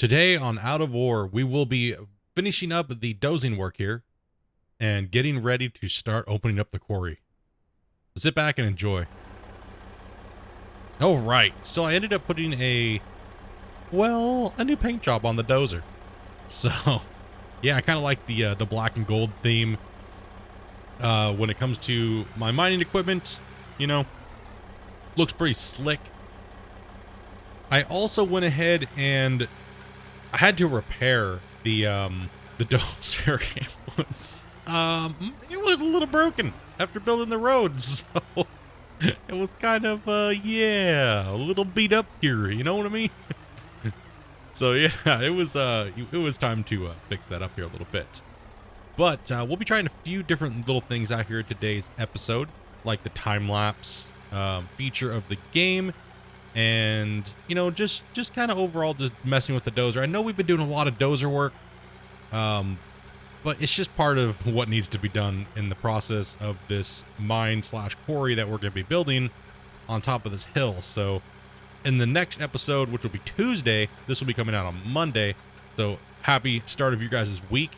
Today on Out of War, we will be finishing up the dozing work here and getting ready to start opening up the quarry. Sit back and enjoy. All right, so I ended up putting a new paint job on the dozer. So, yeah, I kind of like the black and gold theme when it comes to my mining equipment. You know, looks pretty slick. I also went ahead and I had to repair the dozer. It was a little broken after building the roads, so it was kind of yeah, a little beat up here, you know what I mean? So yeah, it was time to fix that up here a little bit. But we'll be trying a few different little things out here in today's episode, like the time-lapse feature of the game. And, you know, just kind of overall just messing with the dozer. I know we've been doing a lot of dozer work, but it's just part of what needs to be done in the process of this mine/quarry that we're going to be building on top of this hill. So in the next episode, which will be Tuesday, this will be coming out on Monday. So happy start of your guys' week.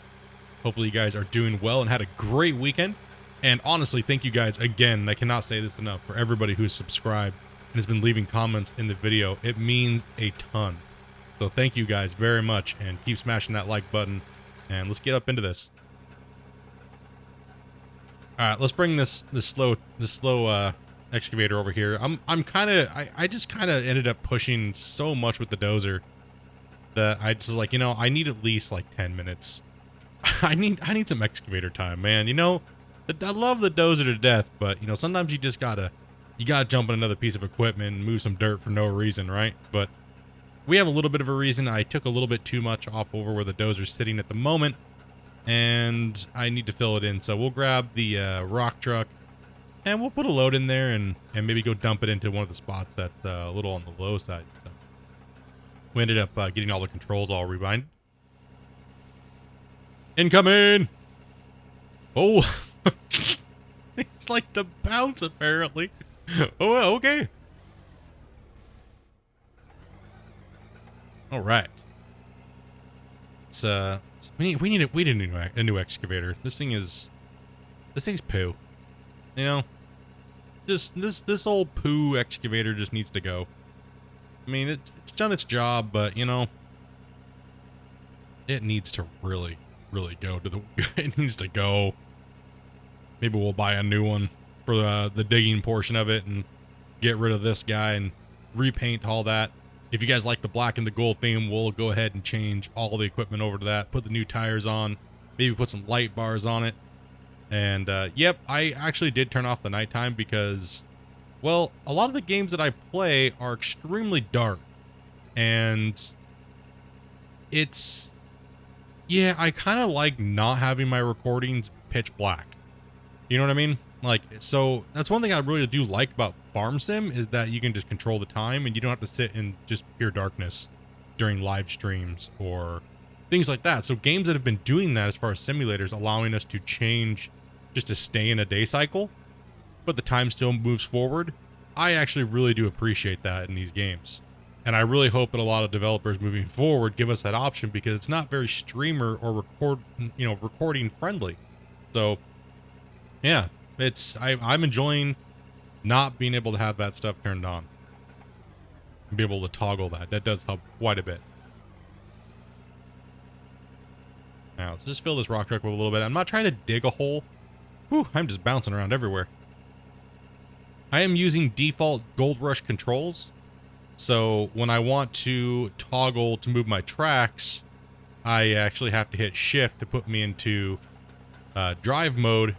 Hopefully you guys are doing well and had a great weekend. And honestly, thank you guys again. I cannot say this enough for everybody who's subscribed and has been leaving comments in the video. It means a ton. So thank you guys very much, and keep smashing that like button, and let's get up into this. All right, let's bring this slow excavator over here. I just kind of ended up pushing so much with the dozer that I just was like, you know, I need at least like 10 minutes. I need some excavator time, man. You know, I love the dozer to death, but you know, sometimes you just gotta jump on another piece of equipment and move some dirt for no reason, right? But we have a little bit of a reason. I took a little bit too much off over where the dozer's sitting at the moment, and I need to fill it in. So we'll grab the rock truck, and we'll put a load in there and maybe go dump it into one of the spots that's a little on the low side. So we ended up getting all the controls all rebinded. Incoming! Oh, it's like the bounce apparently. Oh, well, okay. All right. It's we need a new excavator. This thing's poo. You know, just this old poo excavator just needs to go. I mean, it's done its job, but you know, it needs to really go to the. It needs to go. Maybe we'll buy a new one for the digging portion of it and get rid of this guy and repaint all that. If you guys like the black and the gold theme, we'll go ahead and change all the equipment over to that, put the new tires on, maybe put some light bars on it. And yep, I actually did turn off the nighttime because, well, a lot of the games that I play are extremely dark, and it's, yeah, I kind of like not having my recordings pitch black. You know what I mean? Like, so that's one thing I really do like about Farm Sim is that you can just control the time and you don't have to sit in just pure darkness during live streams or things like that. So games that have been doing that as far as simulators, allowing us to change just to stay in a day cycle, but the time still moves forward. I actually really do appreciate that in these games. And I really hope that a lot of developers moving forward give us that option because it's not very streamer or recording friendly. So yeah, I'm enjoying not being able to have that stuff turned on and be able to toggle that. That does help quite a bit. Now, let's just fill this rock truck with a little bit. I'm not trying to dig a hole. Whew, I'm just bouncing around everywhere. I am using default Gold Rush controls. So when I want to toggle to move my tracks, I actually have to hit shift to put me into drive mode.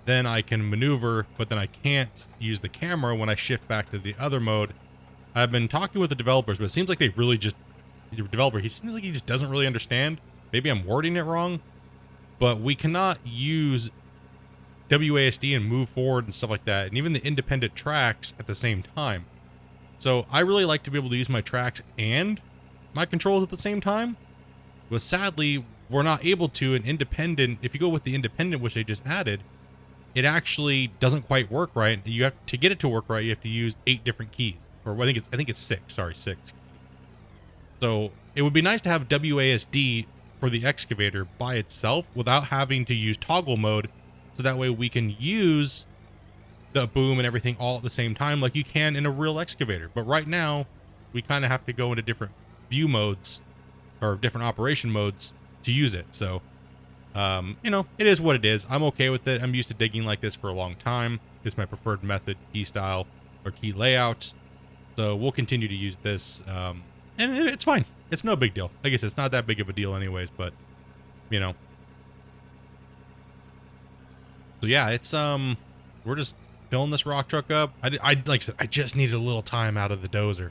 Then I can maneuver, but then I can't use the camera when I shift back to the other mode. I've been talking with the developers, but it seems like they really just, the developer, he seems like he just doesn't really understand. Maybe I'm wording it wrong, but we cannot use WASD and move forward and stuff like that, and even the independent tracks at the same time. So I really like to be able to use my tracks and my controls at the same time, but sadly, we're not able to. An independent, if you go with the independent, which they just added, it actually doesn't quite work right. You have to get it to work right. You have to use 8 different keys, or I think it's 6. Sorry, 6. So it would be nice to have WASD for the excavator by itself without having to use toggle mode, so that way we can use the boom and everything all at the same time like you can in a real excavator. But right now, we kind of have to go into different view modes or different operation modes to use it. So, you know, it is what it is. I'm okay with it. I'm used to digging like this for a long time. It's my preferred method, key style, or key layout. So we'll continue to use this, and it's fine. It's no big deal. I guess it's not that big of a deal anyways, but, you know. So yeah, it's, we're just filling this rock truck up. Like I said, I just needed a little time out of the dozer.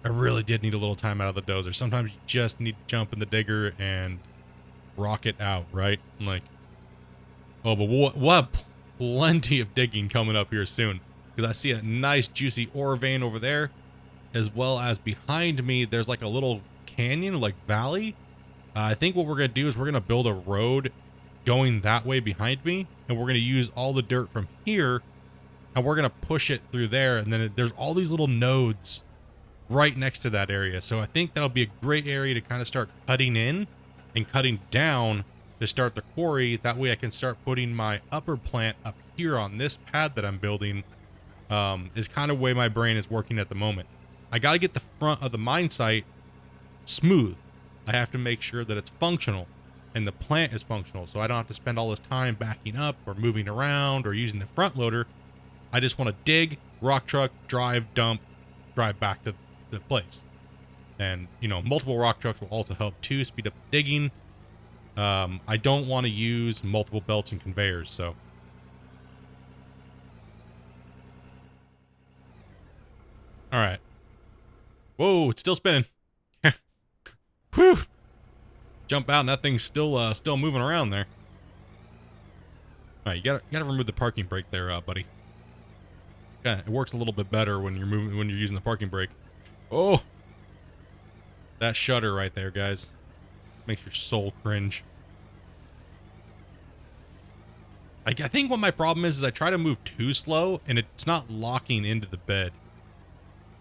I really did need a little time out of the dozer. Sometimes you just need to jump in the digger and rock it out, right? Like, oh, but we'll have plenty of digging coming up here soon, because I see a nice juicy ore vein over there, as well as behind me there's like a little canyon, like valley. I think what we're gonna do is we're gonna build a road going that way behind me, and we're gonna use all the dirt from here, and we're gonna push it through there, and then there's all these little nodes right next to that area. So I think that'll be a great area to kind of start cutting in and cutting down to start the quarry. That way I can start putting my upper plant up here on this pad that I'm building. Is kind of the way my brain is working at the moment. I got to get the front of the mine site smooth. I have to make sure that it's functional and the plant is functional, so I don't have to spend all this time backing up or moving around or using the front loader. I just want to dig, rock truck, drive, dump, drive back to the place. And, you know, multiple rock trucks will also help too, speed up digging. I don't want to use multiple belts and conveyors, so. All right. Whoa, it's still spinning. Whew. Jump out and that thing's still moving around there. All right, you gotta remove the parking brake there, buddy. Yeah, it works a little bit better when you're using the parking brake. Oh, that shutter right there, guys, makes your soul cringe. I think what my problem is I try to move too slow and it's not locking into the bed.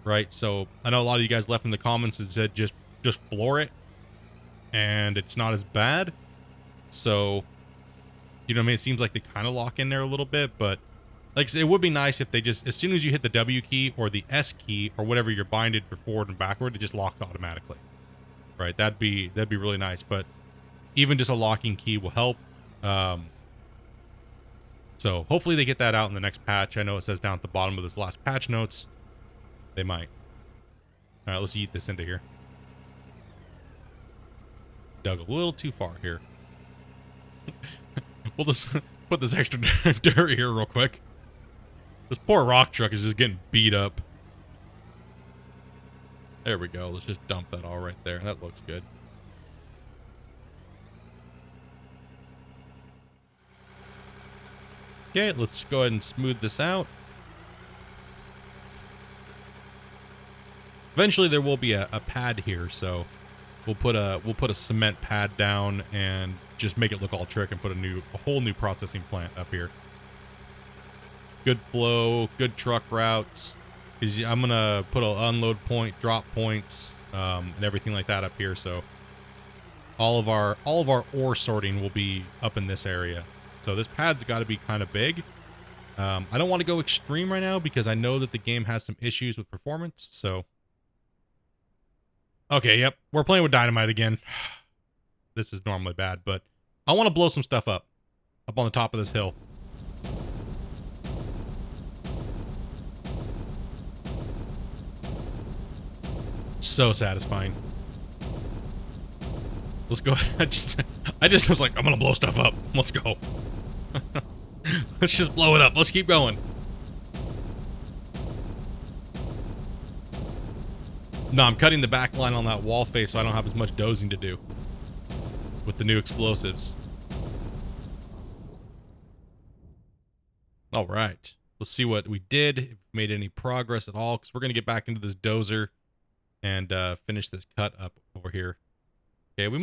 Right, so I know a lot of you guys left in the comments and said just floor it, and it's not as bad. So, you know what I mean? It seems like they kind of lock in there a little bit, but like I said, it would be nice if they just, as soon as you hit the W key or the S key or whatever you're binded for forward and backward, it just locks automatically. Right, that'd be really nice. But even just a locking key will help. So hopefully they get that out in the next patch. I know it says down at the bottom of this last patch notes. They might. All right, let's eat this into here. Dug a little too far here. We'll just put this extra dirt here real quick. This poor rock truck is just getting beat up. There we go. Let's just dump that all right there. That looks good. Okay, let's go ahead and smooth this out. Eventually there will be a pad here, so we'll put a cement pad down and just make it look all trick and put a whole new processing plant up here. Good flow, good truck routes. I'm gonna put an unload point, drop points, and everything like that up here. So all of our ore sorting will be up in this area. So this pad's got to be kind of big. I don't want to go extreme right now because I know that the game has some issues with performance. So. Okay, yep, we're playing with Dynamite again. This is normally bad, but I want to blow some stuff up on the top of this hill. So satisfying. Let's go. I just was like, I'm gonna blow stuff up. Let's go. Let's just blow it up. Let's keep going. No, I'm cutting the back line on that wall face so I don't have as much dozing to do with the new explosives. All right. Let's see what we did, if we made any progress at all, because we're going to get back into this dozer and finish this cut up over here. Okay, we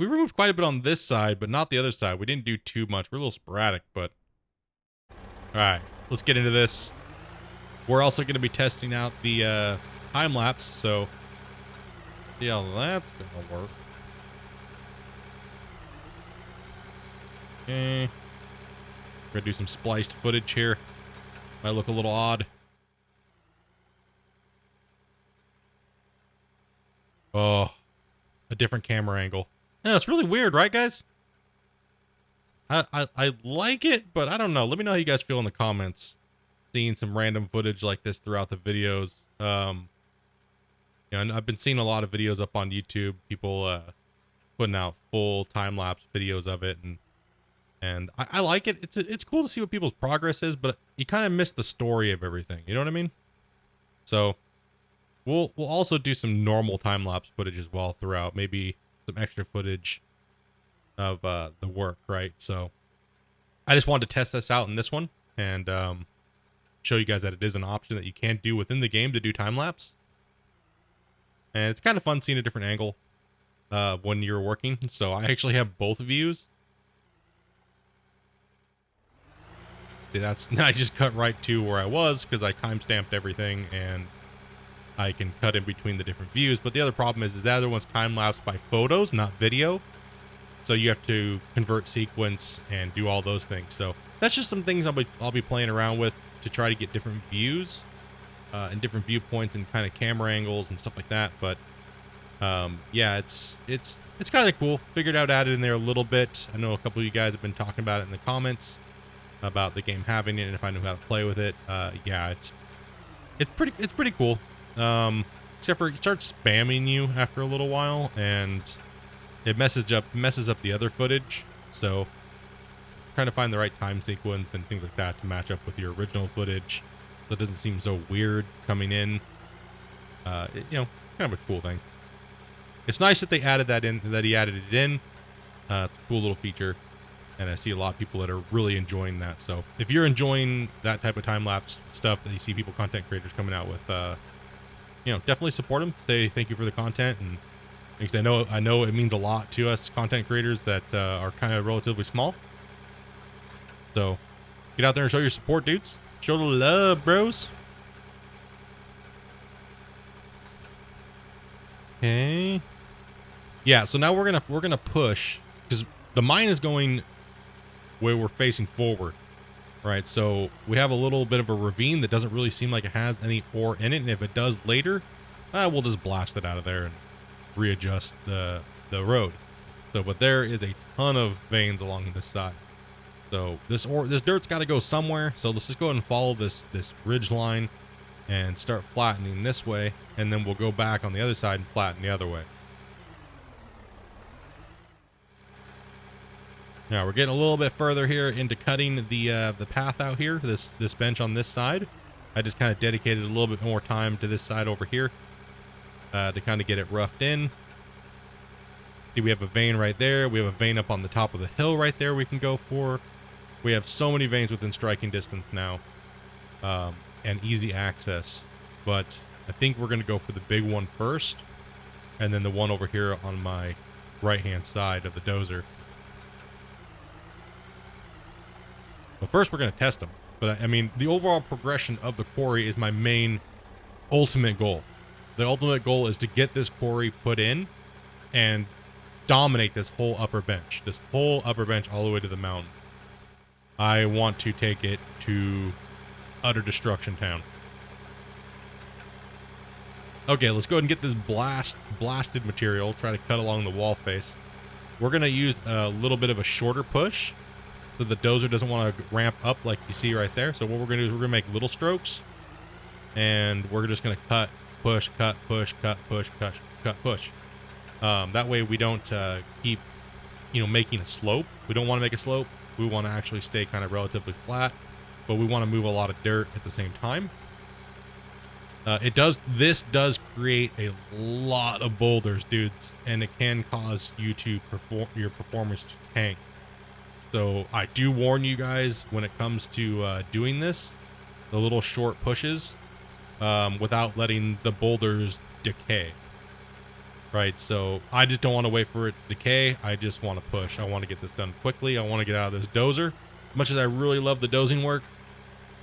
removed quite a bit on this side, but not the other side. We didn't do too much. We're a little sporadic, but... All right, let's get into this. We're also going to be testing out the time-lapse, so... See how that's gonna work. Okay. We're gonna do some spliced footage here. Might look a little odd. Oh, a different camera angle. Yeah, it's really weird, right, guys? I like it, but I don't know. Let me know how you guys feel in the comments. Seeing some random footage like this throughout the videos. You know, I've been seeing a lot of videos up on YouTube. People putting out full time-lapse videos of it, and I like it. It's cool to see what people's progress is, but you kind of miss the story of everything. You know what I mean? So we'll also do some normal time-lapse footage as well throughout. Maybe some extra footage of the work, right? So I just wanted to test this out in this one and show you guys that it is an option that you can do within the game to do time-lapse. And it's kind of fun seeing a different angle when you're working. So I actually have both views. See, I just cut right to where I was because I time-stamped everything and I can cut in between the different views. But the other problem is the other one's time-lapsed by photos, not video. So you have to convert sequence and do all those things. So that's just some things I'll be playing around with to try to get different views and different viewpoints and kind of camera angles and stuff like that. But yeah, it's kind of cool. Figured out, added in there a little bit. I know a couple of you guys have been talking about it in the comments about the game having it and if I knew how to play with it. Yeah, it's pretty cool. Except for it starts spamming you after a little while and it messes up the other footage. So trying to find the right time sequence and things like that to match up with your original footage so it doesn't seem so weird coming in. You know, kind of a cool thing. It's nice that they added that in, that he added it in. It's a cool little feature, and I see a lot of people that are really enjoying that. So if you're enjoying that type of time-lapse stuff that you see content creators coming out with, you know, definitely support them. Say thank you for the content, and because I know it means a lot to us content creators that are kind of relatively small. So get out there and show your support, dudes. Show the love, bros. Okay. Yeah, so now we're gonna push because the mine is going where we're facing forward, right? So we have a little bit of a ravine that doesn't really seem like it has any ore in it, and if it does later, we'll just blast it out of there and readjust the road. So, but there is a ton of veins along this side. So this dirt's got to go somewhere. So let's just go ahead and follow this ridge line and start flattening this way, and then we'll go back on the other side and flatten the other way. Now we're getting a little bit further here into cutting the path out here. This bench on this side. I just kind of dedicated a little bit more time to this side over here to kind of get it roughed in. See, we have a vein right there. We have a vein up on the top of the hill right there we can go for. We have so many veins within striking distance now, and easy access. But I think we're going to go for the big one first, and then the one over here on my right-hand side of the dozer. But first, we're going to test them. But I mean, the overall progression of the quarry is my main ultimate goal. The ultimate goal is to get this quarry put in and dominate this whole upper bench. This whole upper bench all the way to the mountain. I want to take it to utter destruction town. Okay, let's go ahead and get this blasted material. Try to cut along the wall face. We're going to use a little bit of a shorter push so the dozer doesn't want to ramp up like you see right there. So what we're going to do is we're going to make little strokes, and we're just going to cut, push, cut, push, cut, push, cut, cut, push. That way we don't keep, you know, making a slope. We don't want to make a slope. We want to actually stay kind of relatively flat, but we want to move a lot of dirt at the same time. This does create a lot of boulders, dudes, and it can cause you to your performance to tank. So I do warn you guys when it comes to doing this, the little short pushes, without letting the boulders decay. Right, so I just don't want to wait for it to decay. I just want to push. I want to get this done quickly. I want to get out of this dozer. As much as I really love the dozing work,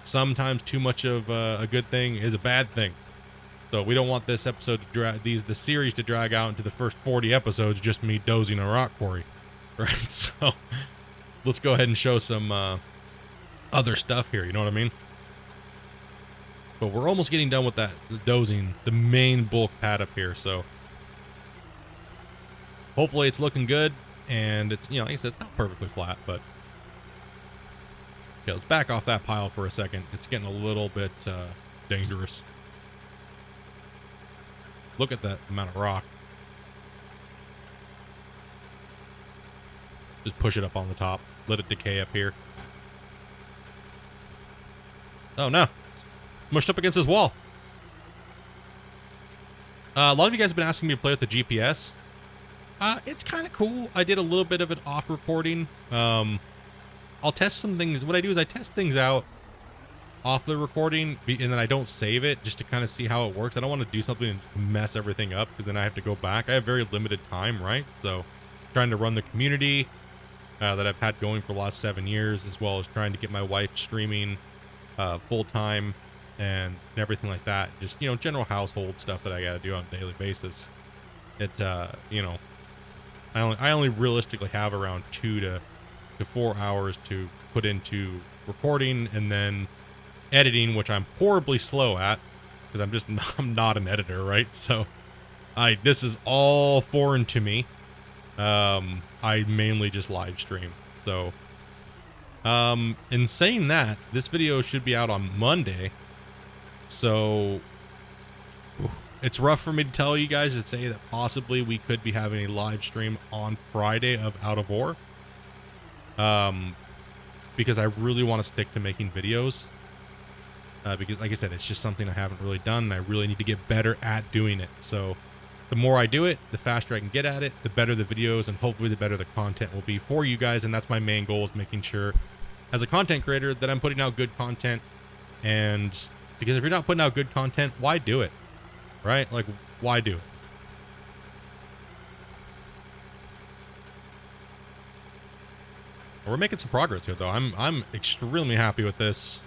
sometimes too much of a good thing is a bad thing. So we don't want this episode to drag the series to drag out into the first 40 episodes, just me dozing a rock quarry, right? So let's go ahead and show some other stuff here. You know what I mean? But we're almost getting done with that dozing, the main bulk pad up here. So hopefully it's looking good, and it's, you know, like I said, it's not perfectly flat, but okay, let's back off that pile for a second. It's getting a little bit dangerous. Look at that amount of rock. Just push it up on the top. Let it decay up here. Oh no. It's mushed up against this wall. A lot of you guys have been asking me to play with the GPS. It's kind of cool. I did a little bit of it off recording. I'll test some things. What I do is I test things out off the recording, and then I don't save it just to kind of see how it works. I don't want to do something and mess everything up, because then I have to go back. I have very limited time, right? So trying to run the community that I've had going for the last 7 years, as well as trying to get my wife streaming full-time and everything like that. Just, you know, general household stuff that I got to do on a daily basis. It, you know, I only realistically have around 2 to 4 hours to put into recording, and then editing, which I'm horribly slow at, because I'm not an editor, right? So this is all foreign to me. I mainly just live stream. So in saying that, this video should be out on Monday. So it's rough for me to tell you guys to say that possibly we could be having a live stream on Friday of Out of Ore. Because I really want to stick to making videos. Because like I said, it's just something I haven't really done, and I really need to get better at doing it. So the more I do it, the faster I can get at it, the better the videos, and hopefully the better the content will be for you guys. And that's my main goal, is making sure as a content creator that I'm putting out good content. And because if you're not putting out good content, why do it? Right? Like, why do it? We're making some progress here, though. I'm extremely happy with this.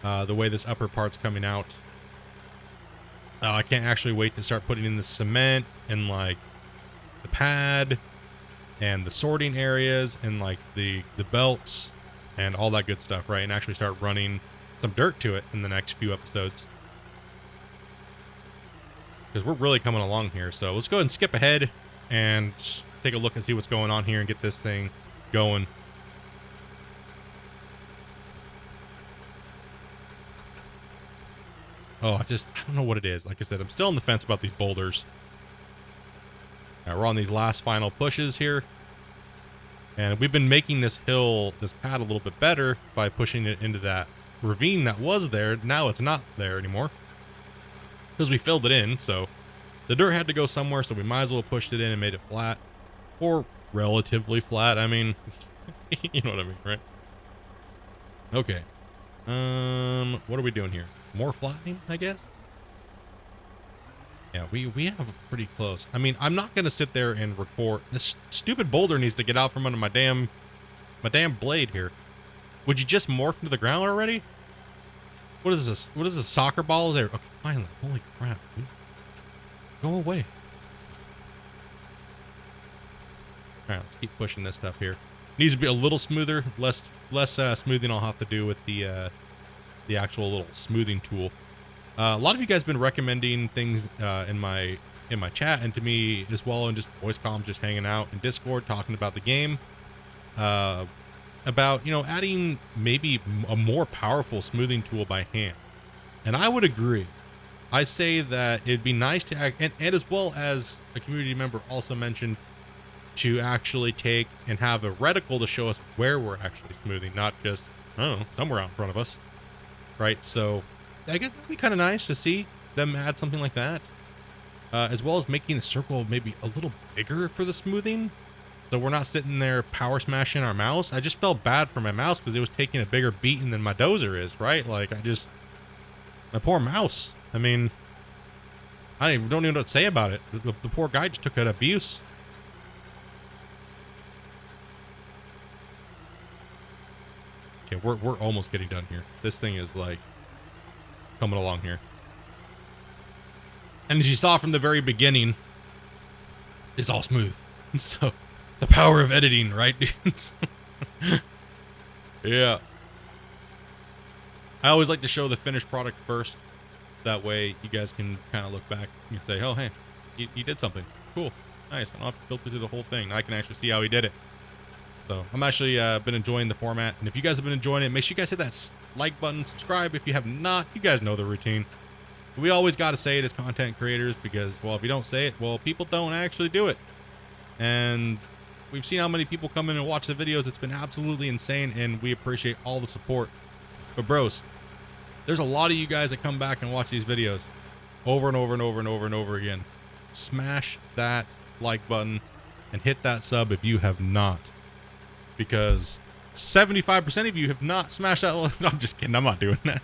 The way this upper part's coming out. I can't actually wait to start putting in the cement and like the pad and the sorting areas and like the belts and all that good stuff, right? And actually start running some dirt to it in the next few episodes, because we're really coming along here. So let's go ahead and skip ahead and take a look and see what's going on here and get this thing going. Oh, I don't know what it is. Like I said, I'm still on the fence about these boulders. We're on these last final pushes here. And we've been making this pad a little bit better by pushing it into that ravine that was there. Now it's not there anymore, because we filled it in. So the dirt had to go somewhere, so we might as well have pushed it in and made it flat. Or relatively flat. I mean, you know what I mean, right? Okay. What are we doing here? More flattening, I guess? Yeah, we have pretty close. I mean, I'm not going to sit there and record. This stupid boulder needs to get out from under my damn blade here. Would you just morph into the ground already? What is this? What is this, soccer ball there? Okay, finally. Holy crap, dude. Go away. All right, let's keep pushing this stuff here. Needs to be a little smoother. Less smoothing I'll have to do with the actual little smoothing tool. A lot of you guys have been recommending things in my chat and to me as well, and just voice comms, just hanging out in Discord talking about the game, about, you know, adding maybe a more powerful smoothing tool by hand. And I would agree. I say that it'd be nice to act, and as well as a community member also mentioned, to actually take and have a reticle to show us where we're actually smoothing, not just, I don't know, somewhere out in front of us. Right, so I guess that'd be kind of nice to see them add something like that, as well as making the circle maybe a little bigger for the smoothing, so we're not sitting there power smashing our mouse. I just felt bad for my mouse because it was taking a bigger beating than my dozer is, right? Like, my poor mouse. I mean, don't even know what to say about it. The poor guy just took an abuse. Okay, we're almost getting done here. This thing is like coming along here. And as you saw from the very beginning, it's all smooth. So, the power of editing, right, dudes? Yeah. I always like to show the finished product first. That way, you guys can kind of look back and say, oh, hey, he did something. Cool. Nice. I don't have to filter through the whole thing. Now I can actually see how he did it. So, I'm actually been enjoying the format. And if you guys have been enjoying it, make sure you guys hit that like button, subscribe if you have not. You guys know the routine. We always got to say it as content creators because, well, if you don't say it, well, people don't actually do it. And we've seen how many people come in and watch the videos. It's been absolutely insane, and we appreciate all the support. But bros, there's a lot of you guys that come back and watch these videos over and over and over and over and over again. Smash that like button and hit that sub if you have not, because 75% of you have not smashed that. I'm just kidding. I'm not doing that.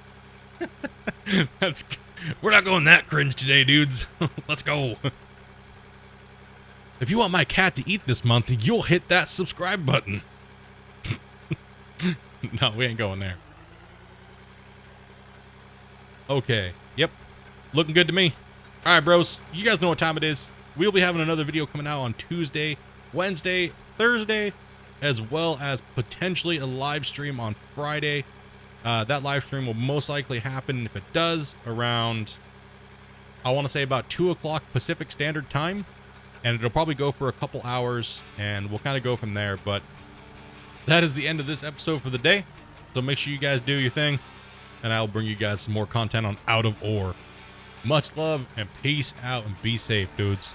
We're not going that cringe today, dudes. Let's go. If you want my cat to eat this month, you'll hit that subscribe button. No, we ain't going there. Okay. Yep. Looking good to me. All right, bros. You guys know what time it is. We'll be having another video coming out on Tuesday, Wednesday, Thursday, as well as potentially a live stream on Friday. That live stream will most likely happen, if it does, around, I want to say about 2 o'clock Pacific Standard Time. And it'll probably go for a couple hours, and we'll kind of go from there. But that is the end of this episode for the day. So make sure you guys do your thing, and I'll bring you guys some more content on Out of Ore. Much love, and peace out, and be safe, dudes.